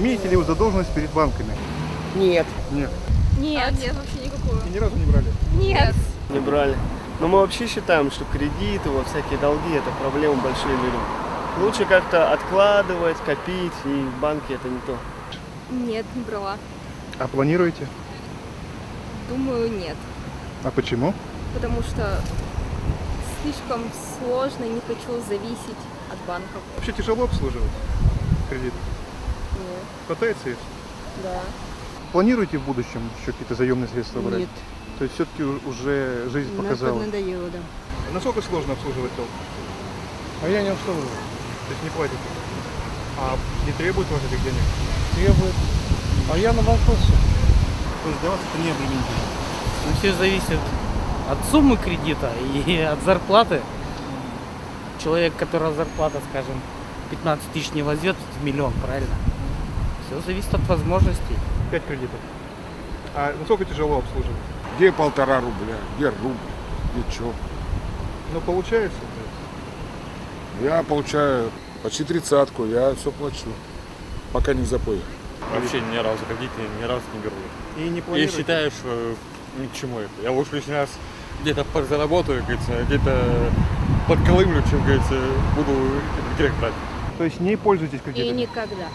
Имеете ли вы задолженность перед банками? Нет. Нет. Нет. Нет, вообще никакую. И ни разу не брали? Нет. Не брали. Но мы вообще считаем, что кредиты, вот всякие долги – это проблемы большие людям. Лучше как-то откладывать, копить, и банки это не то. Нет, не брала. А планируете? Думаю, нет. А почему? Потому что слишком сложно, не хочу зависеть от банков. Вообще тяжело обслуживать кредит? Нет. Хватает средств? Да. Планируете в будущем еще какие-то заемные средства брать? Нет. То есть все-таки уже жизнь Нам показала. надоело, да. Насколько сложно обслуживать долг? А я не обслуживаю. То есть не платите? А не требует вас этих денег? Требует. А я на банкротстве. То есть для вас это не обременительно? Ну, все зависит от суммы кредита и от зарплаты. Человек, которого зарплата, скажем, 15 тысяч не возьмет в миллион, правильно? Все зависит от возможностей. 5 кредитов. А насколько тяжело обслуживать? Где 1,5 рубля, где рубль, где чё. Ну, получается? Я получаю почти 30-ку, я все плачу, пока не запою. Вообще ни разу кредиты ни разу не беру. И не Я планируете? считаю, что ни к чему это. Я лучше лишний раз где-то подзаработаю, как говорится, где-то подколымлю, чем, как говорится, буду кредит брать. То есть не пользуетесь И кредитами? никогда.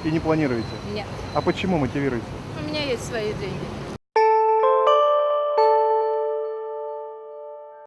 И не планируете? Нет. А почему мотивируете? У меня есть свои деньги.